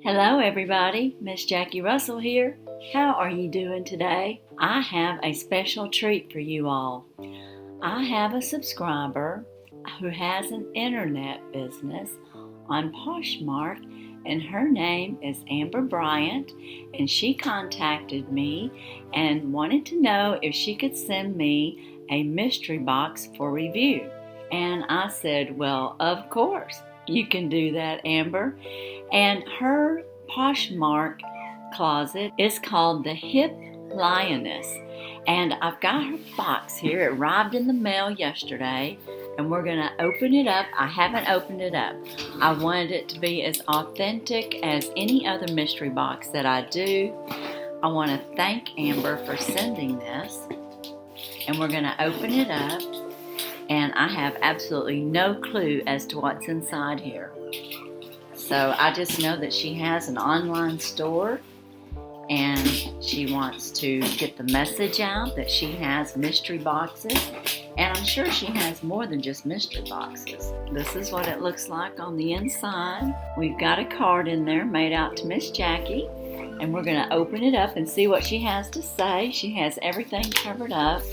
Hello everybody, Miss Jackie Russell here. How are you doing today? I have a special treat for you all. I have a subscriber who has an internet business on Poshmark, and her name is Amber Bryant, and she contacted me and wanted to know if she could send me a mystery box for review. And I said, well, of course you can do that, Amber. And her Poshmark closet is called the Hip Lioness. And I've got her box here. It arrived in the mail yesterday, and we're going to open it up. I haven't opened it up. I wanted it to be as authentic as any other mystery box that I do. I want to thank Amber for sending this, and we're going to open it up, and I have absolutely no clue as to what's inside here. So I just know that she has an online store, and she wants to get the message out that she has mystery boxes, and I'm sure she has more than just mystery boxes. This is what it looks like on the inside. We've got a card in there made out to Miss Jackie, and we're going to open it up and see what she has to say. She has everything covered up.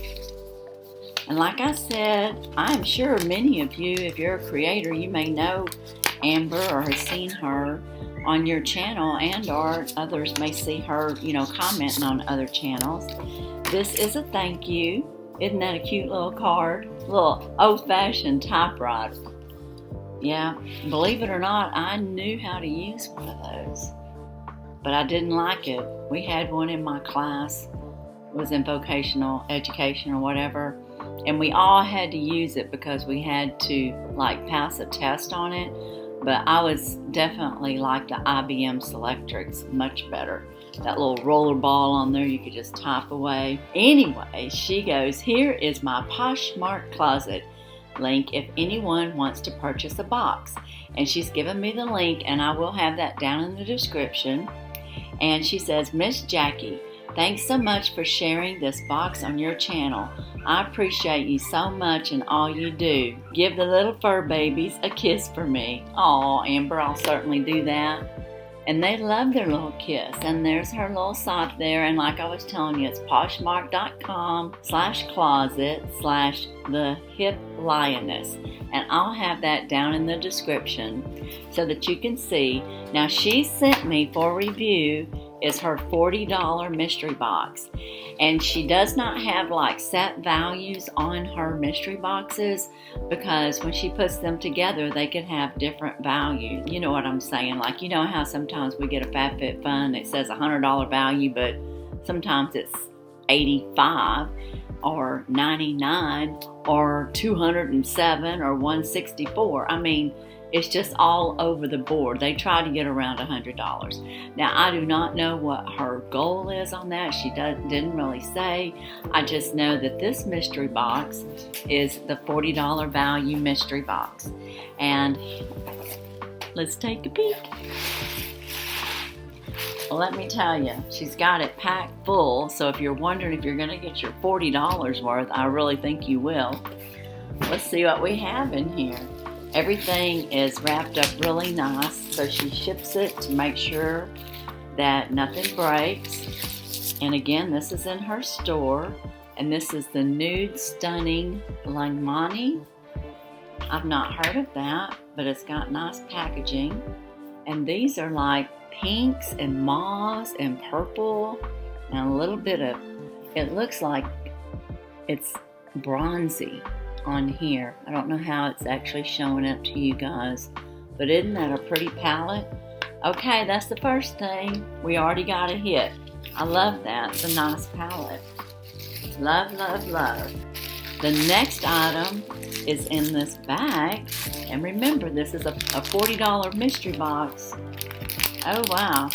And like I said, I'm sure many of you, if you're a creator, you may know Amber or have seen her on your channel, and or others may see her, commenting on other channels. This is a thank you. Isn't that a cute little card? A little old-fashioned typewriter. Yeah, believe it or not, I knew how to use one of those, but I didn't like it. We had one in my class. It was in vocational education or whatever, and we all had to use it because we had to pass a test on it. But I was definitely like the IBM Selectrix, much better. That little roller ball on there, you could just type away. Anyway, she goes, here is my Poshmark closet link if anyone wants to purchase a box. And she's given me the link, and I will have that down in the description. And she says, Miss Jackie, thanks so much for sharing this box on your channel. I appreciate you so much and all you do. Give the little fur babies a kiss for me. Aw, Amber, I'll certainly do that. And they love their little kiss. And there's her little site there. And like I was telling you, it's poshmark.com/closet/the-hip-lioness. And I'll have that down in the description so that you can see. Now, she sent me for review is her $40 mystery box, and she does not have set values on her mystery boxes, because when she puts them together they could have different values. You know what I'm saying? You know how sometimes we get a FabFitFun, it says $100 value, but sometimes it's $85 or $99 or $207 or $164. I mean, it's just all over the board. They try to get around $100. Now, I do not know what her goal is on that. She didn't really say. I just know that this mystery box is the $40 value mystery box. And let's take a peek. Well, let me tell you, she's got it packed full. So if you're wondering if you're going to get your $40 worth, I really think you will. Let's see what we have in here. Everything is wrapped up really nice, so she ships it to make sure that nothing breaks. And again, this is in her store, and this is the Nude Stunning Langmani. I've not heard of that, but it's got nice packaging. And these are pinks and mauves and purple and a little bit of, it looks like it's bronzy on here. I don't know how it's actually showing up to you guys, but isn't that a pretty palette? Okay, that's the first thing. We already got a hit. I love that. It's a nice palette. Love, love, love. The next item is in this bag, and remember, this is a $40 mystery box. Oh wow,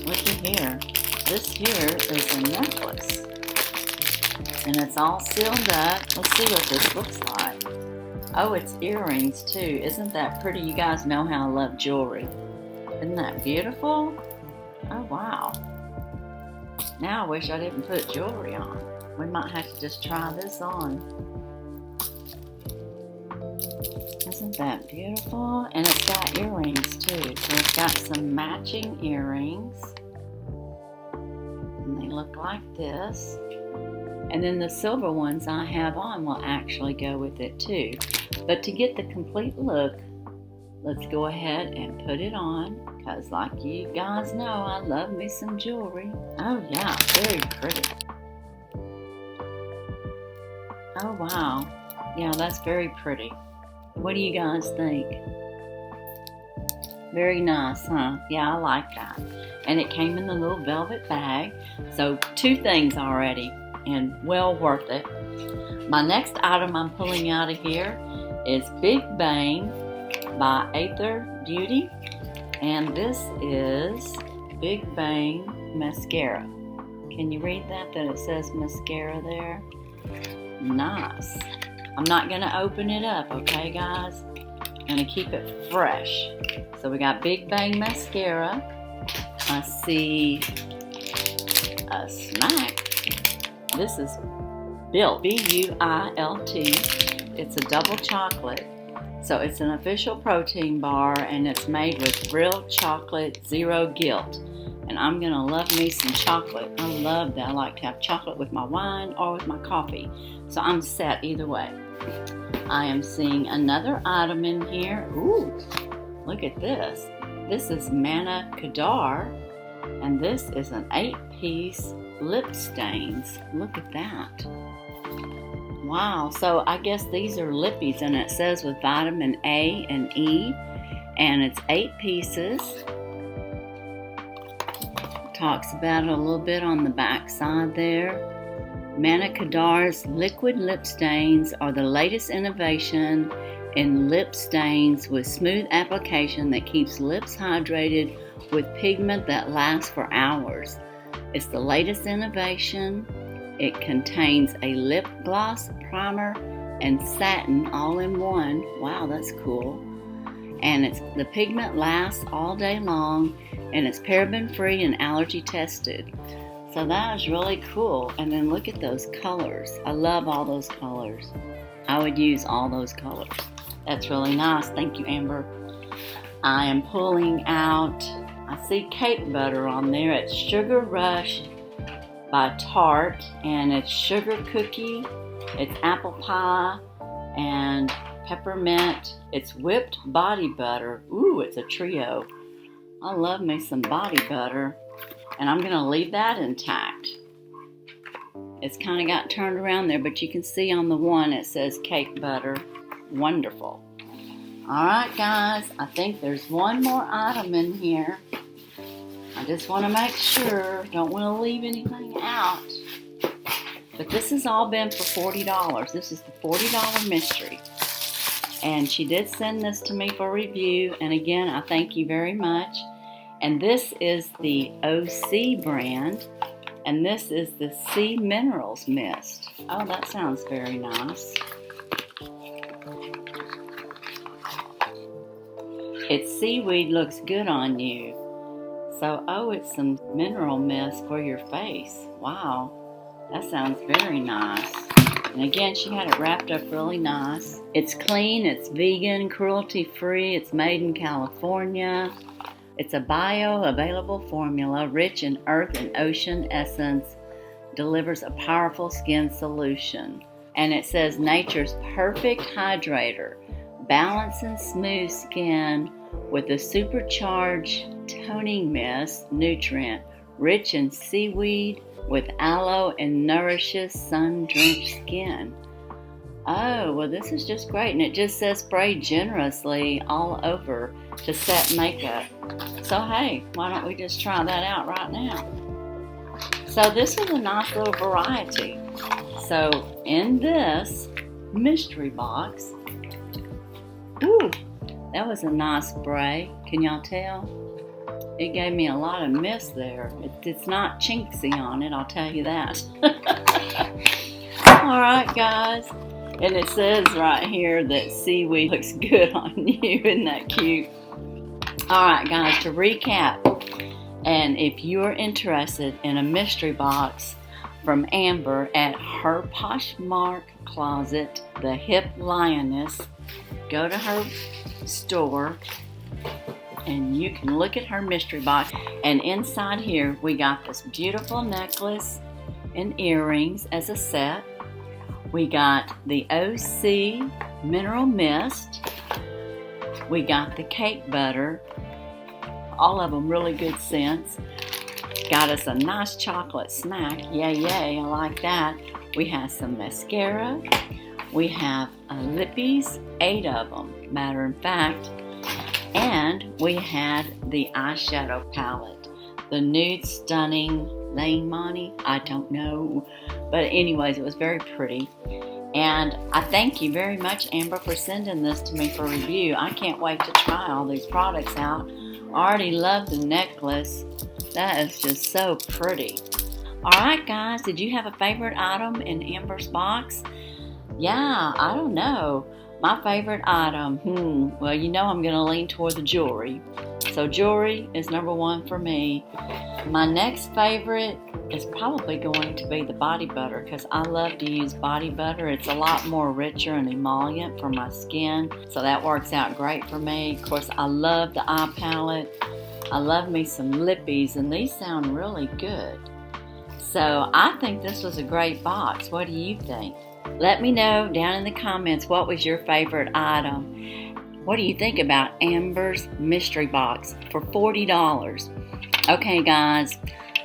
looky here. This here is a necklace, and it's all sealed up. Let's see what this looks like. Oh, it's earrings too. Isn't that pretty? You guys know how I love jewelry. Isn't that beautiful? Oh wow. Now I wish I didn't put jewelry on. We might have to just try this on. Let's Isn't that beautiful? And it's got earrings too. So it's got some matching earrings. And they look like this. And then the silver ones I have on will actually go with it too. But to get the complete look, let's go ahead and put it on. Because like you guys know, I love me some jewelry. Oh yeah, very pretty. Oh wow. Yeah, that's very pretty. What do you guys think? Very nice, huh? Yeah, I like that. And it came in the little velvet bag. So 2 things already, and well worth it. My next item I'm pulling out of here is Big Bang by Aether Beauty. And this is Big Bang Mascara. Can you read that it says mascara there? Nice. I'm not going to open it up, okay guys? I'm going to keep it fresh. So we got Big Bang Mascara. I see a snack. This is Built, B-U-I-L-T. It's a double chocolate. So it's an official protein bar, and it's made with real chocolate, zero guilt. And I'm going to love me some chocolate. I love that. I like to have chocolate with my wine or with my coffee. So I'm set either way. I am seeing another item in here. Ooh, look at this. This is Manna Kadar, and this is an 8-piece lip stains. Look at that. Wow, so I guess these are lippies, and it says with vitamin A and E, and it's 8 pieces. Talks about it a little bit on the back side there. Manna Kadar's liquid lip stains are the latest innovation in lip stains with smooth application that keeps lips hydrated with pigment that lasts for hours. It's the latest innovation. It contains a lip gloss, primer, and satin all in one. Wow, that's cool. And the pigment lasts all day long, and it's paraben free and allergy tested. So that is really cool. And then look at those colors. I love all those colors. I would use all those colors. That's really nice. Thank you, Amber. I am pulling out, I see cake butter on there. It's Sugar Rush by Tarte, and it's sugar cookie, it's apple pie, and peppermint. It's whipped body butter. Ooh, it's a trio. I love me some body butter, and I'm gonna leave that intact. It's kind of got turned around there, but you can see on the one it says cake butter. Wonderful. All right, guys, I think there's one more item in here. I just want to make sure, don't want to leave anything out. But this has all been for $40. This is the $40 mystery. And she did send this to me for review. And again, I thank you very much. And this is the OC brand. And this is the Sea Minerals Mist. Oh, that sounds very nice. It's seaweed, looks good on you. So, oh, it's some mineral mist for your face. Wow, that sounds very nice. And again, she had it wrapped up really nice. It's clean, it's vegan, cruelty-free, it's made in California. It's a bioavailable formula rich in earth and ocean essence, delivers a powerful skin solution. And it says nature's perfect hydrator, balance and smooth skin with a supercharged toning mist nutrient rich in seaweed with aloe and nourishes sun-drenched skin. Oh, well, this is just great. And it just says spray generously all over to set makeup. So, hey, why don't we just try that out right now? So this is a nice little variety. So in this mystery box, ooh, that was a nice spray. Can y'all tell? It gave me a lot of mist there. It's not chinksy on it, I'll tell you that. All right, guys. And it says right here that seaweed looks good on you. Isn't that cute? All right, guys, to recap. And if you're interested in a mystery box from Amber at her Poshmark closet, the Hip Lioness, go to her store and you can look at her mystery box. And inside here we got this beautiful necklace and earrings as a set. We got the OC Mineral Mist. We got the cake butter. All of them really good scents. Got us a nice chocolate snack. Yay, yay, I like that. We have some mascara. We have lippies, 8 of them, matter of fact. And we had the eyeshadow palette. The Nude Stunning Lane Monty, I don't know. But anyways, it was very pretty. And I thank you very much, Amber, for sending this to me for review. I can't wait to try all these products out. I already love the necklace. That is just so pretty. Alright guys, did you have a favorite item in Amber's box? Yeah, I don't know. My favorite item, well, you know I'm going to lean toward the jewelry. So jewelry is number 1 for me. My next favorite is probably going to be the body butter because I love to use body butter. It's a lot more richer and emollient for my skin, so that works out great for me. Of course, I love the eye palette. I love me some lippies, and these sound really good. So I think this was a great box. What do you think? Let me know down in the comments what was your favorite item. What do you think about Amber's mystery box for $40? Okay guys,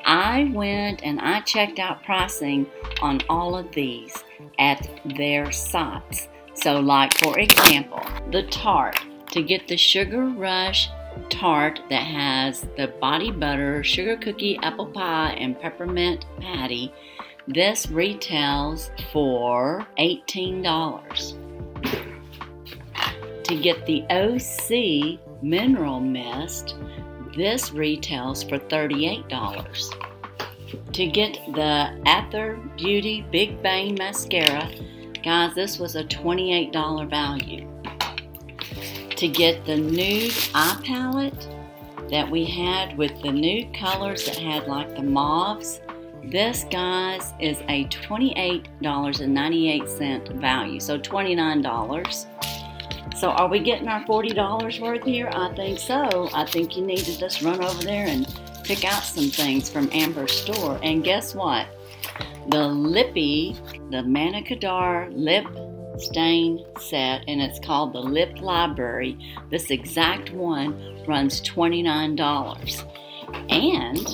I went and I checked out pricing on all of these at their sites. So like for example, the Tarte, to get the Sugar Rush Tarte that has the body butter, sugar cookie, apple pie, and peppermint patty, this retails for $18. To get the OC Mineral Mist, this retails for $38. To get the Ather Beauty Big Bang Mascara, guys, this was a $28 value. To get the nude eye palette that we had with the nude colors that had like the mauves, this, guys, is a $28.98 value, so $29. So are we getting our $40 worth here? I think so. I think you need to just run over there and pick out some things from Amber's store. And guess what? The Lippy, the Manicadar Lip Stain Set, and it's called the Lip Library. This exact one runs $29. And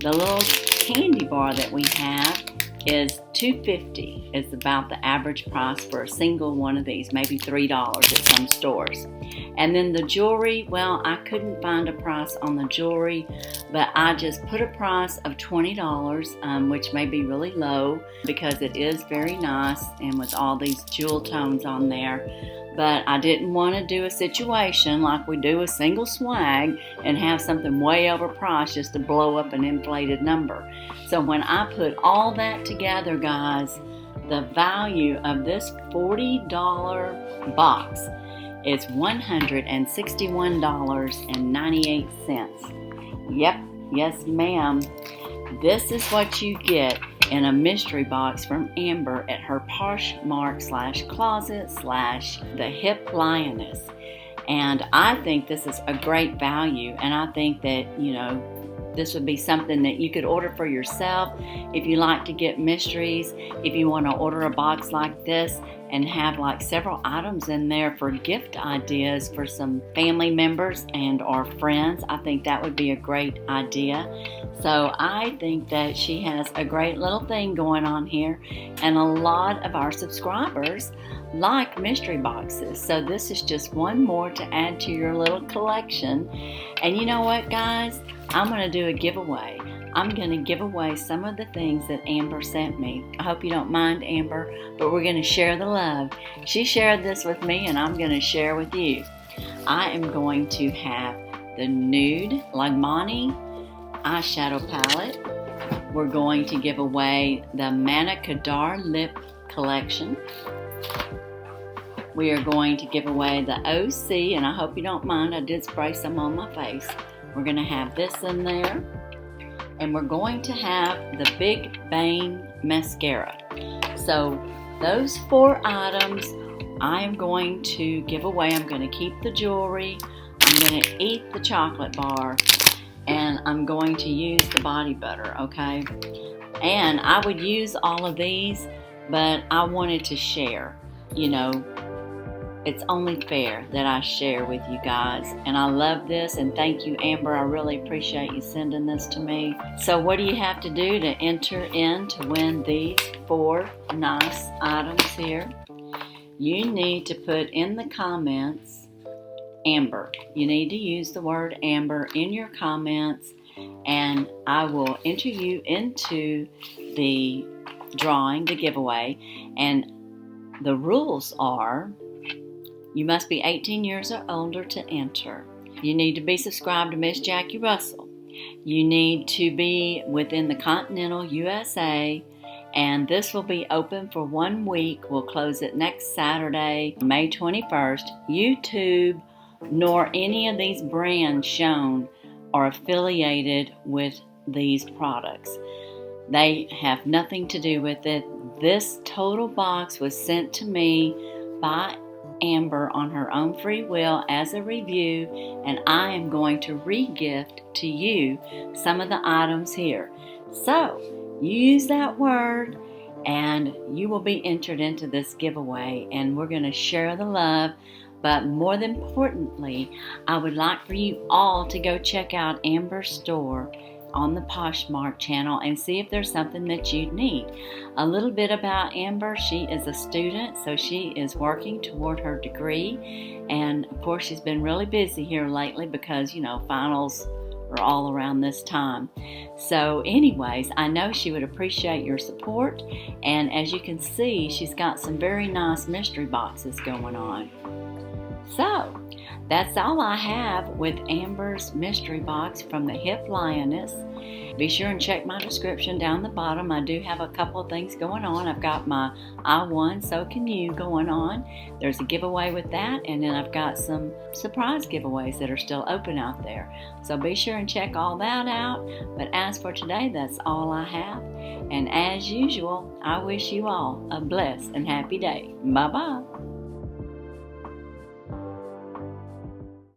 the little candy bar that we have is $2.50. It's about the average price for a single one of these, maybe $3 at some stores. And then the jewelry, well, I couldn't find a price on the jewelry, but I just put a price of $20, which may be really low because it is very nice and with all these jewel tones on there. But I didn't want to do a situation like we do a single swag and have something way overpriced just to blow up an inflated number. So when I put all that together, guys, the value of this $40 box is $161.98. Yep, yes ma'am. This is what you get in a mystery box from Amber at her Poshmark/closet/the Hip Lioness. And I think this is a great value, and I think that, you know, this would be something that you could order for yourself if you like to get mysteries, if you want to order a box like this and have like several items in there for gift ideas for some family members and or friends. I think that would be a great idea. So I think that she has a great little thing going on here, and a lot of our subscribers like mystery boxes. So this is just one more to add to your little collection. And you know what, guys? I'm going to do a giveaway. I'm going to give away some of the things that Amber sent me. I hope you don't mind, Amber, but we're going to share the love. She shared this with me, and I'm going to share with you. I am going to have the Nude Lagmani eyeshadow palette. We're going to give away the Manicadar lip collection. We are going to give away the OC, and I hope you don't mind, I did spray some on my face. We're going to have this in there. And we're going to have the Big Bang Mascara. So those 4 items I am going to give away, I'm going to keep the jewelry, I'm going to eat the chocolate bar, and I'm going to use the body butter, okay? And I would use all of these, but I wanted to share. You know, it's only fair that I share with you guys. And I love this, and thank you, Amber. I really appreciate you sending this to me. So what do you have to do to enter in to win these 4 nice items here? You need to put in the comments Amber. You need to use the word Amber in your comments, and I will enter you into the drawing, the giveaway. And the rules are, you must be 18 years or older to enter. You need to be subscribed to Miss Jackie Russell. You need to be within the continental USA, and this will be open for 1 week. We'll close it next Saturday, May 21st. YouTube nor any of these brands shown are affiliated with these products. They have nothing to do with it. This total box was sent to me by Amber on her own free will as a review, and I am going to re-gift to you some of the items here. So you use that word and you will be entered into this giveaway, and we're going to share the love. But more than importantly, I would like for you all to go check out Amber's store on the Poshmark channel and see if there's something that you need. A little bit about Amber: she is a student, so she is working toward her degree, and of course she's been really busy here lately because, you know, finals are all around this time. So anyways, I know she would appreciate your support, and as you can see, she's got some very nice mystery boxes going on. So that's all I have with Amber's mystery box from the Hip Lioness. Be sure and check my description down the bottom. I do have a couple of things going on. I've got my I Won, So Can You going on. There's a giveaway with that, and then I've got some surprise giveaways that are still open out there. So be sure and check all that out. But as for today, that's all I have. And as usual, I wish you all a blessed and happy day. Bye-bye.